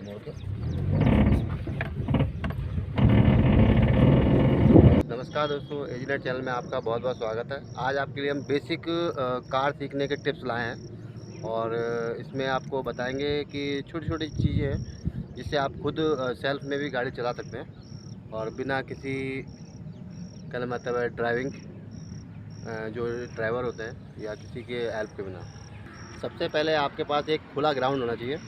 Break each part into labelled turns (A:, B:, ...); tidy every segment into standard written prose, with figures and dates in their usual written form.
A: मोड़ के। नमस्कार दोस्तों, एजीनेट चैनल में आपका बहुत बहुत स्वागत है। आज आपके लिए हम बेसिक कार सीखने के टिप्स लाए हैं और इसमें आपको बताएंगे कि छोटी छोटी चीज़ें हैं जिससे आप खुद सेल्फ में भी गाड़ी चला सकते हैं और बिना किसी का मतलब है ड्राइविंग जो ड्राइवर होते हैं या किसी के हेल्प के बिना। सबसे पहले आपके पास एक खुला ग्राउंड होना चाहिए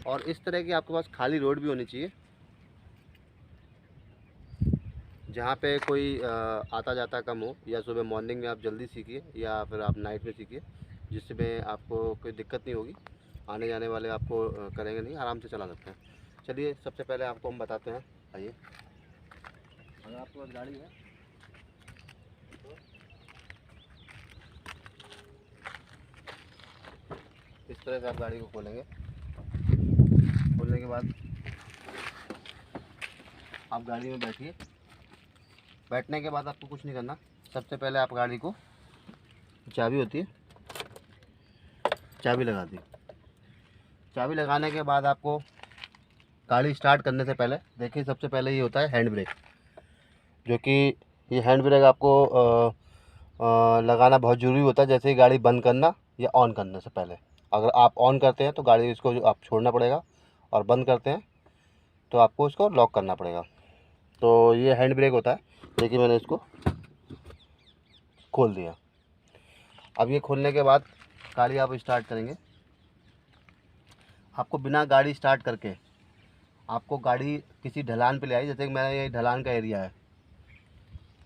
A: और इस तरह की आपके पास खाली रोड भी होनी चाहिए जहाँ पे कोई आता जाता कम हो, या सुबह मॉर्निंग में आप जल्दी सीखिए या फिर आप नाइट में सीखिए, जिसमें आपको कोई दिक्कत नहीं होगी। आने जाने वाले आपको करेंगे नहीं, आराम से चला सकते हैं। चलिए सबसे पहले आपको हम बताते हैं। आइए, अगर आपके पास गाड़ी है तो इस तरह से आप गाड़ी को खोलेंगे। खोलने के बाद आप गाड़ी में बैठिए। बैठने के बाद आपको कुछ नहीं करना। सबसे पहले आप गाड़ी को, चाबी होती है, चाबी लगा दी। चाबी लगाने के बाद आपको गाड़ी स्टार्ट करने से पहले देखिए, सबसे पहले ये होता है हैंड ब्रेक, जो कि ये हैंड ब्रेक आपको लगाना बहुत ज़रूरी होता है। जैसे ही गाड़ी बंद करना या ऑन करने से पहले, अगर आप ऑन करते हैं तो गाड़ी इसको आप छोड़ना पड़ेगा, और बंद करते हैं तो आपको इसको लॉक करना पड़ेगा। तो ये हैंड ब्रेक होता है। देखिए, मैंने इसको खोल दिया। अब ये खोलने के बाद गाड़ी आप स्टार्ट करेंगे। आपको बिना गाड़ी स्टार्ट करके आपको गाड़ी किसी ढलान पे ले आई। जैसे कि मेरा ये ढलान का एरिया है,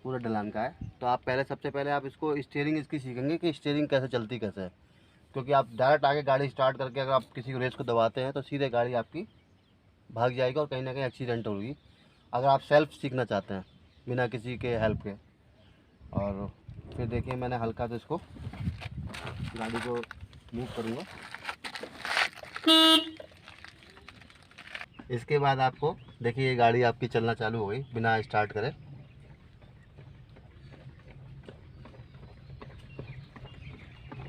A: पूरा ढलान का है, तो आप पहले सबसे पहले आप इसको स्टीयरिंग इसकी सीखेंगे कि स्टीयरिंग कैसे चलती कैसे है। क्योंकि आप डायरेक्ट आगे गाड़ी स्टार्ट करके अगर आप किसी रेस को दबाते हैं तो सीधे गाड़ी आपकी भाग जाएगी और कहीं ना कहीं एक्सीडेंट होगी। अगर आप सेल्फ सीखना चाहते हैं बिना किसी के हेल्प के। और फिर देखिए, मैंने हल्का से इसको गाड़ी को मूव करूँगा। इसके बाद आपको देखिए, ये गाड़ी आपकी चलना चालू हो गई बिना स्टार्ट करे।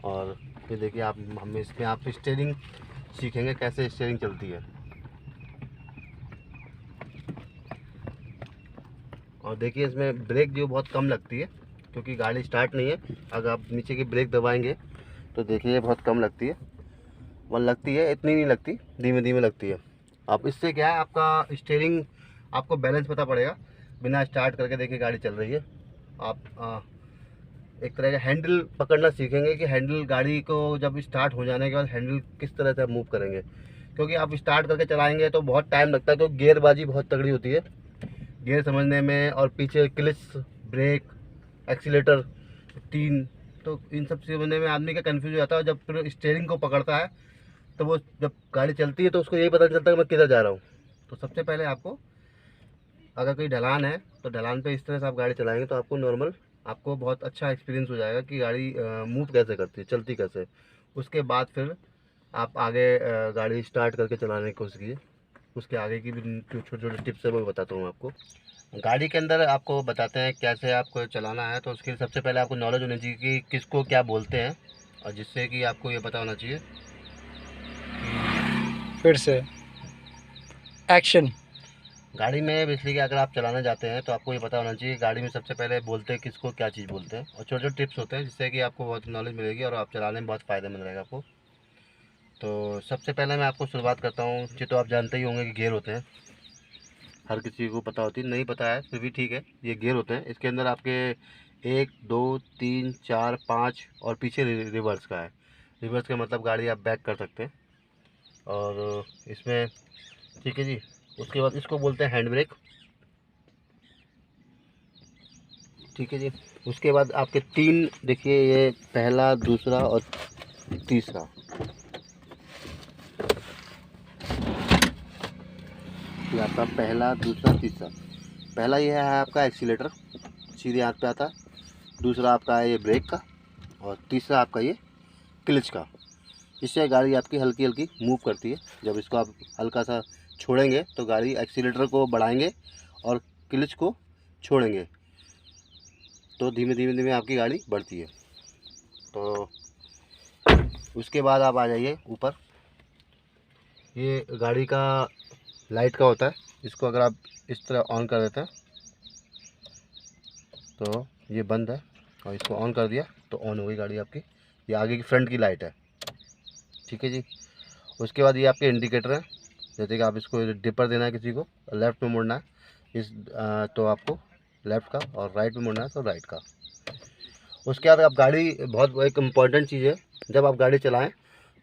A: और फिर देखिए, आप हम इसमें आप स्टीयरिंग सीखेंगे कैसे स्टीयरिंग चलती है। और देखिए, इसमें ब्रेक जो बहुत कम लगती है क्योंकि गाड़ी स्टार्ट नहीं है। अगर आप नीचे की ब्रेक दबाएंगे तो देखिए ये बहुत कम लगती है, वह लगती है, इतनी नहीं लगती, धीमे धीमे लगती है। आप इससे क्या है, आपका स्टीयरिंग आपको बैलेंस पता पड़ेगा। बिना स्टार्ट करके देखिए गाड़ी चल रही है। आप एक तरह का हैंडल पकड़ना सीखेंगे कि हैंडल गाड़ी को जब स्टार्ट हो जाने के बाद हैंडल किस तरह से मूव करेंगे। क्योंकि आप स्टार्ट करके चलाएंगे तो बहुत टाइम लगता है, तो गियरबाजी बहुत तगड़ी होती है गियर समझने में, और पीछे क्लच, ब्रेक, एक्सीलेटर, तीन, तो इन सब समझने में आदमी का कंफ्यूज हो जाता है। जब फिर स्टीयरिंग को पकड़ता है तो वो जब गाड़ी चलती है तो उसको यही पता चलता है कि मैं किधर जा रहा हूँ। तो सबसे पहले आपको, अगर कोई ढलान है तो ढलान पे इस तरह से आप गाड़ी चलाएंगे तो आपको नॉर्मल, आपको बहुत अच्छा एक्सपीरियंस हो जाएगा कि गाड़ी मूव कैसे करती है, चलती कैसे। उसके बाद फिर आप आगे गाड़ी स्टार्ट करके चलाने की कोशिश कीजिए। उसके आगे की भी जो छोटे छोटे टिप्स है वो बताता हूँ आपको। गाड़ी के अंदर आपको बताते हैं कैसे आपको चलाना है। तो उसके लिए सबसे पहले आपको नॉलेज होनी चाहिए कि किसको क्या बोलते हैं, और जिससे कि आपको ये पता होना चाहिए।
B: फिर से एक्शन।
A: गाड़ी में बेसिकली अगर आप चलाना चाहते हैं तो आपको ये पता होना चाहिए गाड़ी में सबसे पहले बोलते हैं किसको, क्या चीज़ बोलते हैं, और छोटे छोटे टिप्स होते हैं जिससे कि आपको बहुत नॉलेज मिलेगी और आप चलाने में बहुत फ़ायदेमंद रहेगा आपको। तो सबसे पहले मैं आपको शुरुआत करता हूँ। ये तो आप जानते ही होंगे कि गियर होते हैं, हर किसी को पता होती है, नहीं पता है फिर भी ठीक है। ये गियर होते हैं, इसके अंदर आपके 1 2 3 4 5 और पीछे रिवर्स का है। रिवर्स का मतलब गाड़ी आप बैक कर सकते हैं। और इसमें ठीक है जी। उसके बाद इसको बोलते हैं हैंड ब्रेक, ठीक है जी। उसके बाद आपके 3 देखिए, ये पहला, दूसरा और तीसरा। ये आपका पहला, दूसरा, तीसरा। पहला ये है आपका एक्सीलेटर, सीधे हाथ पे आता है। दूसरा आपका है ये ब्रेक का, और तीसरा आपका ये क्लच का। इससे गाड़ी आपकी हल्की हल्की मूव करती है। जब इसको आप हल्का सा छोड़ेंगे तो गाड़ी एक्सीलेटर को बढ़ाएंगे और क्लच को छोड़ेंगे तो धीमे धीमे धीमे आपकी गाड़ी बढ़ती है। तो उसके बाद आप आ जाइए ऊपर। ये गाड़ी का लाइट का होता है, इसको अगर आप इस तरह ऑन कर देते हैं तो ये बंद है, और इसको ऑन कर दिया तो ऑन हो गई गाड़ी आपकी। ये आगे की फ्रंट की लाइट है, ठीक है जी। उसके बाद ये आपके इंडिकेटर है, जैसे कि आप इसको डिपर देना है किसी को, लेफ़्ट में मुड़ना है तो आपको लेफ़्ट का, और राइट में मुड़ना है तो राइट का। उसके बाद आप गाड़ी, बहुत एक इम्पॉर्टेंट चीज़ है, जब आप गाड़ी चलाएं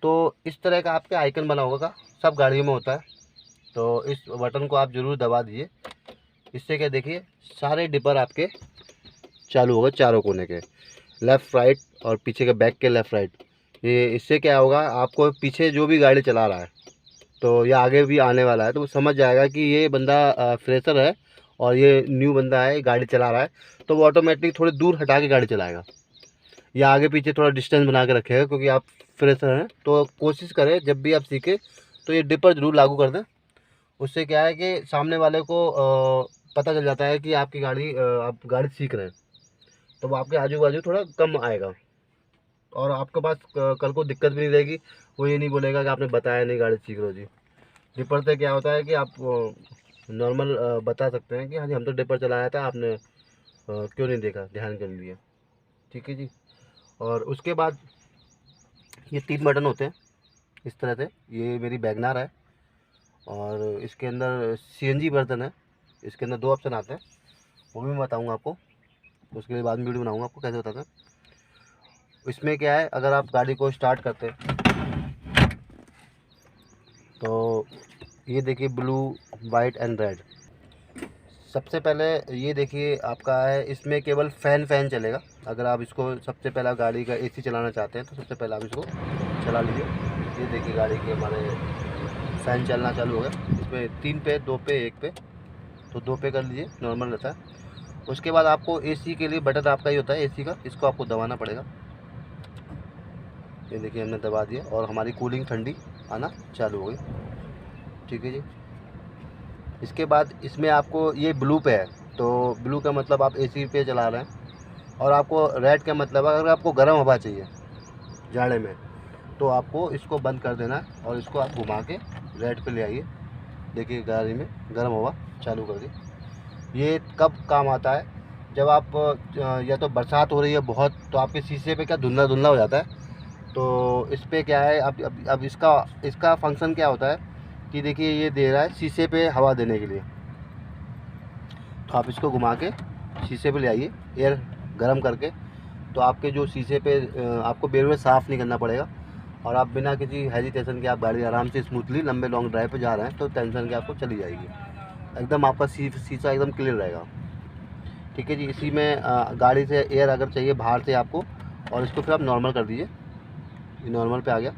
A: तो इस तरह का आपके आइकन बना होगा, सब गाड़ियों में होता है, तो इस बटन को आप ज़रूर दबा दीजिए। इससे क्या, देखिए सारे डिपर आपके चालू होगा, चारों कोने के, लेफ़्ट राइट और पीछे के बैक के लेफ़्ट राइट। ये इससे क्या होगा, आपको पीछे जो भी गाड़ी चला रहा है तो या आगे भी आने वाला है तो वो समझ जाएगा कि ये बंदा फ्रेशर है और ये न्यू बंदा है, गाड़ी चला रहा है, तो वो ऑटोमेटिक थोड़ी दूर हटा के गाड़ी चलाएगा, या आगे पीछे थोड़ा डिस्टेंस बना के रखेगा, क्योंकि आप फ्रेशर हैं। तो कोशिश करें जब भी आप सीखें तो ये डिपर ज़रूर लागू कर दें। उससे क्या है कि सामने वाले को पता चल जाता है कि आपकी गाड़ी आप गाड़ी सीख रहे हैं, तो वो आपके आजू बाजू थोड़ा कम आएगा, और आपके पास कल को दिक्कत भी नहीं रहेगी। वो ये नहीं बोलेगा कि आपने बताया नहीं गाड़ी सीख रहे हो जी। डिपर से क्या होता है कि आप नॉर्मल बता सकते हैं कि हाँ जी हम तो डिपर चलाया था, आपने क्यों नहीं देखा, ध्यान कर लिया, ठीक है जी। और उसके बाद ये 3 बटन होते हैं इस तरह से। ये मेरी वैगनआर है और इसके अंदर सीएनजी वर्जन है, इसके अंदर 2 ऑप्शन आते हैं, वो भी मैं बताऊँगा आपको, उसके लिए बाद में वीडियो बनाऊँगा आपको कैसे बताते हैं। इसमें क्या है, अगर आप गाड़ी को स्टार्ट करते हैं तो ये देखिए ब्लू, वाइट एंड रेड। सबसे पहले ये देखिए आपका है, इसमें केवल फ़ैन चलेगा। अगर आप इसको सबसे पहले गाड़ी का एसी चलाना चाहते हैं तो सबसे पहले आप इसको चला लीजिए। ये देखिए गाड़ी के हमारे फ़ैन चलना चालू हो गया। इसमें 3 पे, 2 पे, 1 पे, तो 2 पे कर लीजिए, नॉर्मल रहता है। उसके बाद आपको एसी के लिए बटन आपका ही होता है एसी का, इसको आपको दबाना पड़ेगा। ये देखिए हमने दबा दिया और हमारी कूलिंग ठंडी आना चालू हो गई, ठीक है जी। इसके बाद इसमें आपको ये ब्लू पे है, तो ब्लू का मतलब आप एसी पे चला रहे हैं, और आपको रेड का मतलब अगर आपको गर्म हवा चाहिए जाड़े में तो आपको इसको बंद कर देना है और इसको आप घुमा के रेड पे ले आइए। देखिए गाड़ी में गर्म हवा चालू कर दी। ये कब काम आता है, जब आप या तो बरसात हो रही है बहुत, तो आपके शीशे पे क्या धुंधला धुंधला हो जाता है, तो इस पर क्या है, अब इसका फंक्शन क्या होता है कि देखिए ये दे रहा है शीशे पे हवा देने के लिए, तो आप इसको घुमा के शीशे पे ले आइए एयर गर्म करके, तो आपके जो शीशे पे आपको बेर में साफ़ नहीं करना पड़ेगा, और आप बिना किसी हेजिटेशन के आप गाड़ी आराम से स्मूथली लंबे लॉन्ग ड्राइव पे जा रहे हैं तो टेंशन के आपको चली जाएगी, एकदम आपका शीशा एकदम क्लियर रहेगा, ठीक है जी। इसी में गाड़ी से एयर अगर चाहिए बाहर से आपको, और इसको फिर आप नॉर्मल कर दीजिए, ये नॉर्मल पे आ गया।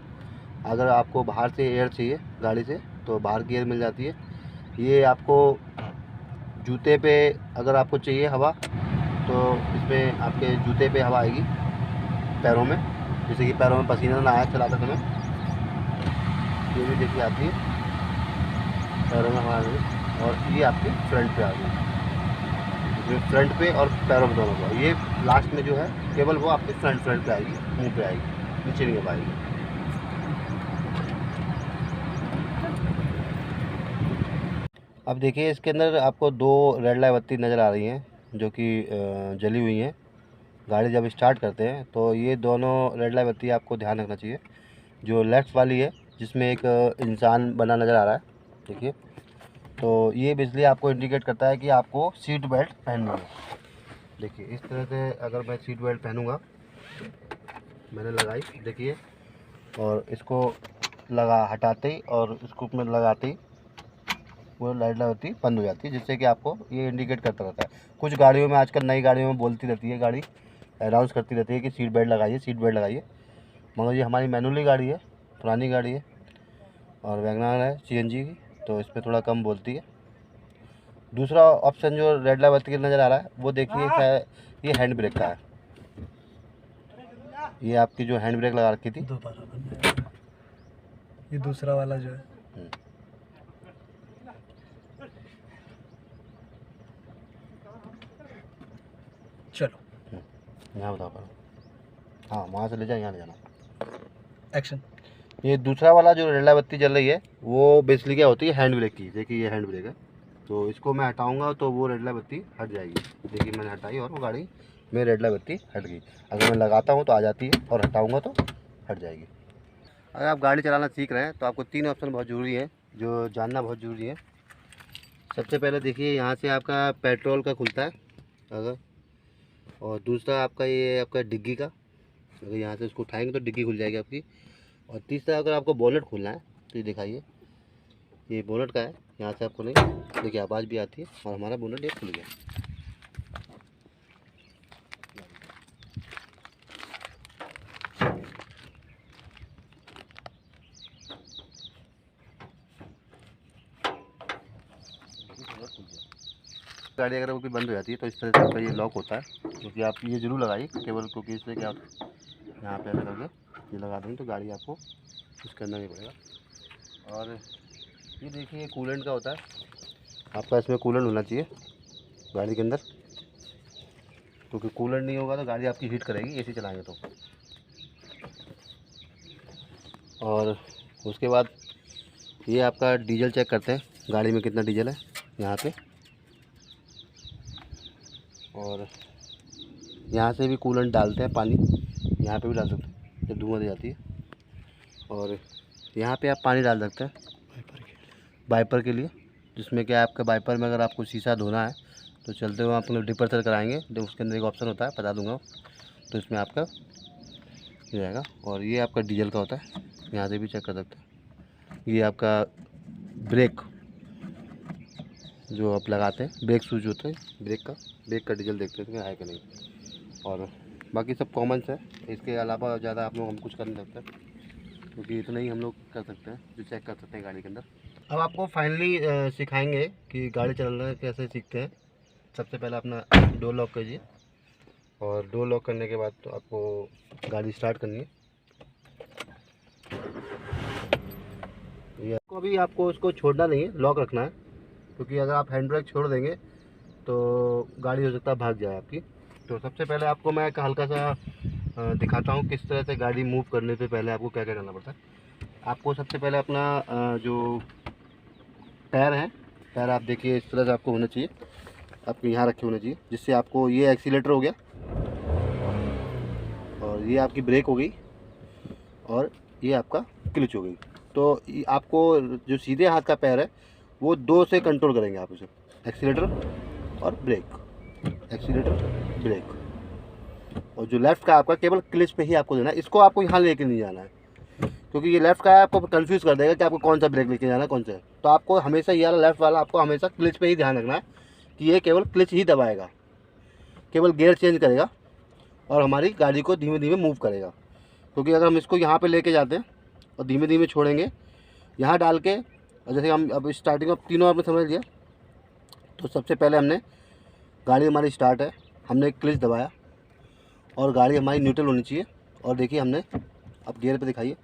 A: अगर आपको बाहर से एयर चाहिए गाड़ी से तो बाहर की एयर मिल जाती है। ये आपको जूते पे अगर आपको चाहिए हवा तो इसमें आपके जूते पे हवा आएगी पैरों में, जैसे कि पैरों में पसीना ना आए चलाते समय, ये भी देखिए आती है पैरों में हवा आ गई। और ये आपके फ्रंट पे आ गई, इसमें फ्रंट पे और पैरों में दोनों पे। ये लास्ट में जो है केवल वो आपके फ्रंट पे आएगी, मुंह पे आएगी, नीचे नहीं हो पाएगी। अब देखिए इसके अंदर आपको 2 रेड लाइट बत्ती नज़र आ रही हैं जो कि जली हुई हैं। गाड़ी जब स्टार्ट करते हैं तो ये दोनों रेड लाइट बत्ती आपको ध्यान रखना चाहिए। जो लेफ़्ट वाली है जिसमें एक इंसान बना नज़र आ रहा है, देखिए, तो ये बिजली आपको इंडिकेट करता है कि आपको सीट बेल्ट पहननी है। देखिए इस तरह से अगर मैं सीट बेल्ट पहनूँगा, मैंने लगाई देखिए, और इसको हटाते ही और इसको में लगाते ही वो लाइट लगाती बंद हो जाती है, जिससे कि आपको ये इंडिकेट करता रहता है। कुछ गाड़ियों में आजकल नई गाड़ियों में बोलती रहती है गाड़ी, अनाउंस करती रहती है कि सीट बेल्ट लगाइए, सीट बेल्ट लगाइए, मगर ये हमारी मैनुअली गाड़ी है, पुरानी गाड़ी है और वैगनआर है सीएनजी की, तो इस पर थोड़ा कम बोलती है। दूसरा ऑप्शन जो रेड लाइट बत्ती नज़र आ रहा है वो देखिए है, ये हैंड ब्रेक का है। ये आपकी जो हैंड ब्रेक लगा रखी थी,
B: ये दूसरा वाला जो है, चलो
A: यहाँ बताओ करो, हाँ वहाँ से ले जाए, यहाँ ले जाना।
B: एक्शन।
A: ये दूसरा वाला जो रेड लाइट बत्ती जल रही है वो बेसिकली क्या होती है, हैंड ब्रेक की। देखिए ये हैंड ब्रेक है, तो इसको मैं हटाऊंगा तो वो रेड लाइट बत्ती हट जाएगी। देखिए मैंने हटाई और वो गाड़ी में रेड लाइट बत्ती हट गई। अगर मैं लगाता हूँ तो आ जाती है और हटाऊंगा तो हट जाएगी। अगर आप गाड़ी चलाना सीख रहे हैं तो आपको 3 ऑप्शन बहुत ज़रूरी है, जो जानना बहुत ज़रूरी है। सबसे पहले देखिए यहाँ से आपका पेट्रोल का खुलता है अगर, और दूसरा आपका ये आपका डिग्गी का, अगर यहाँ से इसको उठाएंगे तो डिग्गी खुल जाएगी आपकी। और तीसरा अगर आपको बोनेट खोलना है तो ये दिखाइए, ये बोनेट का है, यहाँ से आप खोलेंगे, देखिए आवाज़ भी आती है और हमारा बोनेट ये खुल गया। गाड़ी अगर वो बंद हो जाती है तो इस तरह से आपका ये लॉक होता है, क्योंकि आप ये जरूर लगाइए केवल, क्योंकि इससे क्या यहाँ पे ऐसे करके ये लगा देंगे तो गाड़ी आपको कुछ करना नहीं पड़ेगा। और ये देखिए कूलेंट का होता है, आपका इसमें कूलेंट होना चाहिए गाड़ी के अंदर, क्योंकि कूलेंट नहीं होगा तो गाड़ी आपकी हीट करेगी एसी चलाएंगे तो। और उसके बाद ये आपका डीजल चेक करते हैं, गाड़ी में कितना डीजल है यहाँ पे, और यहाँ से भी कूलेंट डालते हैं, पानी यहाँ पे भी डाल सकते हैं जब धुआं दे जाती है। और यहाँ पे आप पानी डाल सकते हैं वाइपर के लिए, जिसमें क्या आपके वाइपर में अगर आपको शीशा धोना है तो चलते हुए आप लोग डिपर्चर कराएंगे, तो उसके अंदर एक ऑप्शन होता है बता दूंगा, तो इसमें आपका ये जाएगा। और ये आपका डीजल का होता है, यहाँ से भी चेक कर सकते हैं। ये आपका ब्रेक जो आप लगाते हैं, ब्रेक शूज होता है ब्रेक का डीजल देखते हैं है कि नहीं। और बाकी सब कॉमन है, इसके अलावा ज़्यादा आप लोग हम कुछ कर नहीं सकते, क्योंकि इतना ही हम लोग कर सकते हैं जो चेक कर सकते हैं गाड़ी के अंदर। अब आपको फाइनली सिखाएंगे कि गाड़ी चलाना कैसे सीखते हैं। सबसे पहले अपना डोर लॉक कीजिए, और डोर लॉक करने के बाद तो आपको गाड़ी स्टार्ट करनी है। ये अभी आपको उसको छोड़ना नहीं है, लॉक रखना है, क्योंकि अगर आप हैंड ब्रेक छोड़ देंगे तो गाड़ी हो सकता है भाग जाए आपकी। तो सबसे पहले आपको मैं एक हल्का सा दिखाता हूँ किस तरह से गाड़ी मूव करने से पहले आपको क्या क्या करना पड़ता है। आपको सबसे पहले अपना जो पैर है, पैर आप देखिए इस तरह से आपको होना चाहिए, आपको यहाँ रखे होने चाहिए, जिससे आपको ये एक्सीलेटर हो गया और ये आपकी ब्रेक हो गई और ये आपका क्लच हो गई। तो आपको जो सीधे हाथ का पैर है वो 2 से कंट्रोल करेंगे आप उसे, एक्सीलेटर और ब्रेक, एक्सीलेटर ब्रेक। और जो लेफ़्ट का आपका केवल क्लच पे ही आपको देना है, इसको आपको यहाँ लेके नहीं जाना है, क्योंकि ये लेफ़्ट का है आपको कंफ्यूज कर देगा कि आपको कौन सा ब्रेक लेके जाना है कौन सा है। तो आपको हमेशा ये वाला लेफ़्ट वाला आपको हमेशा क्लच पे ही ध्यान रखना है कि ये केवल क्लच ही दबाएगा, केवल गियर चेंज करेगा और हमारी गाड़ी को धीमे धीमे मूव करेगा। क्योंकि अगर हम इसको यहाँ पे लेके जाते हैं और धीमे धीमे छोड़ेंगे यहाँ डाल के, और जैसे हम अब स्टार्टिंग में तीनों आपने समझ लिया, तो सबसे पहले हमने गाड़ी हमारी स्टार्ट है, हमने क्लच दबाया और गाड़ी हमारी न्यूट्रल होनी चाहिए। और देखिए हमने अब गियर पे दिखाइए,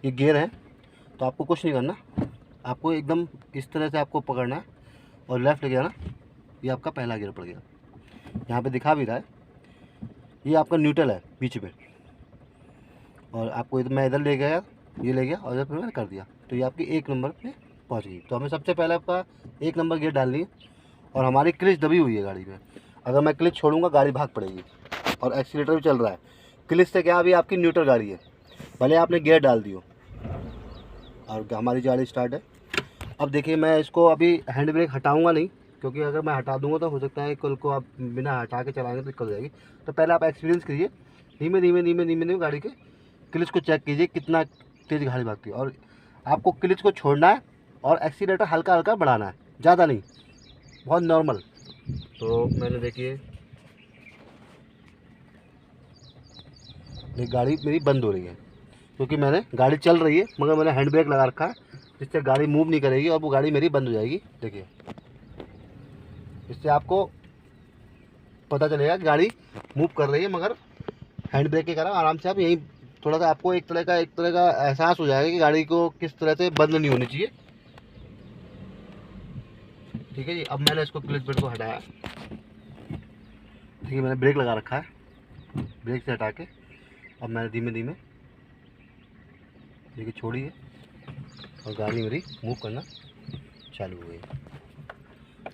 A: ये गियर है, तो आपको कुछ नहीं करना, आपको एकदम इस तरह से आपको पकड़ना है और लेफ़्ट ले जाना। ये आपका पहला गियर पड़ गया, यहाँ पे दिखा भी रहा है, ये आपका न्यूट्रल है बीच में। और आपको मैं इधर ले गया, ये ले गया और इधर मैंने कर दिया, तो ये आपकी 1 नंबर पे पहुंच गई। तो हमें सबसे पहले आपका 1 नंबर गियर डालनी है। और हमारी क्लच दबी हुई है गाड़ी में, अगर मैं क्लच छोड़ूंगा गाड़ी भाग पड़ेगी। और एक्सीलेटर भी चल रहा है, क्लच से क्या अभी आपकी न्यूट्रल गाड़ी है, भले आपने गियर डाल दियो, और हमारी गाड़ी स्टार्ट है। अब देखिए मैं इसको अभी हैंड ब्रेक हटाऊँगा नहीं, क्योंकि अगर मैं हटा दूँगा तो हो सकता है कल को आप बिना हटा के चलाएँगे तो दिक्कत हो जाएगी। तो पहले आप एक्सपीरियंस कीजिए, धीमे धीमे धीमे धीमे धीमे गाड़ी के क्लच को चेक कीजिए कितना तेज़ गाड़ी भागती है। और आपको क्लच को छोड़ना है और एक्सीलेटर हल्का हल्का बढ़ाना है, ज़्यादा नहीं, बहुत नॉर्मल। तो मैंने देखिए गाड़ी मेरी बंद हो रही है, क्योंकि मैंने गाड़ी चल रही है मगर मैंने हैंड ब्रेक लगा रखा है, जिससे गाड़ी मूव नहीं करेगी और वो गाड़ी मेरी बंद हो जाएगी। देखिए इससे आपको पता चलेगा कि गाड़ी मूव कर रही है, मगर हैंड ब्रेक के कारण आराम से आप यहीं थोड़ा सा आपको एक तरह का एहसास हो जाएगा कि गाड़ी को किस तरह से बंद नहीं होनी चाहिए। ठीक है जी, अब मैंने इसको क्लच प्लेट को हटाया, ठीक है, मैंने ब्रेक लगा रखा है, ब्रेक से हटा के अब मैंने धीमे धीमे देखिए छोड़ी है और गाड़ी मेरी मूव करना चालू हो गई।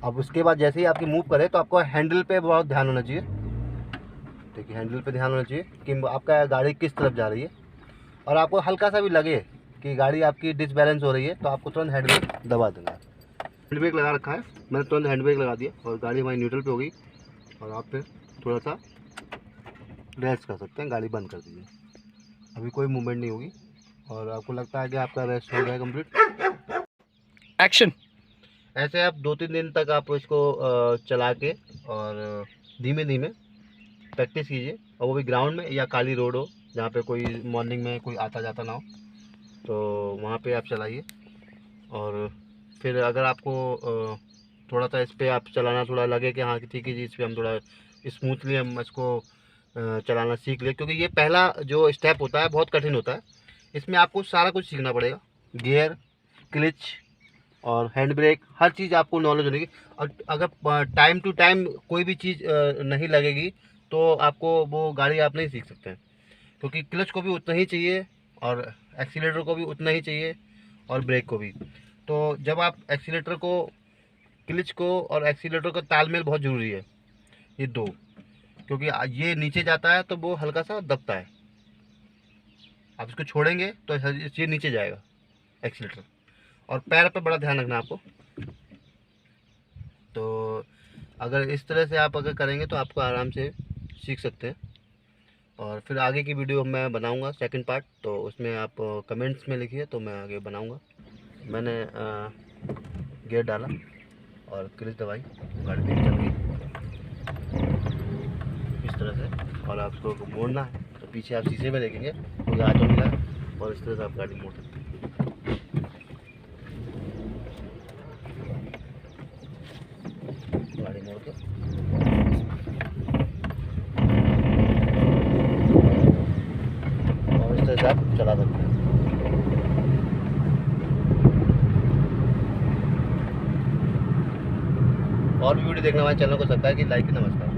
A: अब उसके बाद जैसे ही आपकी मूव करे तो आपको हैंडल पे बहुत ध्यान होना चाहिए। देखिए हैंडल पे ध्यान होना चाहिए कि आपका गाड़ी किस तरफ जा रही है, और आपको हल्का सा भी लगे कि गाड़ी आपकी डिसबैलेंस हो रही है तो आपको तुरंत हैंड ब्रेक दबा देना है। हैंड ब्रेक लगा रखा है, मैंने तुरंत हैंड ब्रेक लगा दिया और गाड़ी हमारी न्यूट्रल पे हो गई। और आप फिर थोड़ा सा रेस्ट कर सकते हैं, गाड़ी बंद कर दीजिए। अभी कोई मूवमेंट नहीं होगी और आपको लगता है कि आपका रेस्ट हो गया कंप्लीट।
B: एक्शन।
A: ऐसे आप 2-3 दिन तक आप इसको चला के और धीमे धीमे प्रैक्टिस कीजिए, और वो भी ग्राउंड में या काली रोड हो जहाँ पे कोई मॉर्निंग में कोई आता जाता ना हो, तो वहाँ पे आप चलाइए। और फिर अगर आपको थोड़ा सा इस पर आप चलाना थोड़ा लगे कि हाँ ठीक है जी, इस पर हम थोड़ा स्मूथली हम इसको चलाना सीख ले, क्योंकि ये पहला जो स्टेप होता है बहुत कठिन होता है। इसमें आपको सारा कुछ सीखना पड़ेगा, गियर, क्लच और हैंड ब्रेक, हर चीज़ आपको नॉलेज होगी। और अगर टाइम टू टाइम कोई भी चीज़ नहीं लगेगी तो आपको वो गाड़ी आप नहीं सीख सकते हैं, क्योंकि क्लच को भी उतना ही चाहिए और एक्सीलेटर को भी उतना ही चाहिए और ब्रेक को भी। तो जब आप एक्सीलेटर को, क्लच को और एक्सीलेटर का तालमेल बहुत ज़रूरी है, ये दो, क्योंकि ये नीचे जाता है तो वो हल्का सा दबता है, आप इसको छोड़ेंगे तो ये नीचे जाएगा एक्सीलेटर। और पैर पर बड़ा ध्यान रखना आपको। तो अगर इस तरह से आप अगर करेंगे तो आपको आराम से सीख सकते हैं। और फिर आगे की वीडियो मैं बनाऊंगा सेकंड पार्ट, तो उसमें आप कमेंट्स में लिखिए तो मैं आगे बनाऊंगा। मैंने गियर डाला और क्लच दबाई, गाड़ी भी चल गई इस तरह से। और आप इसको मोड़ना है तो पीछे आप शीशे में देखेंगे तो ऑटो मिला है, और इस तरह से आप गाड़ी मोड़ सकते हैं। गाड़ी मोड़ के और इस तरह से आप चला सकते हैं। और भी वीडियो देखना हमारे चैनल को सब्सक्राइब कीजिए, लाइक कीजिए। नमस्कार।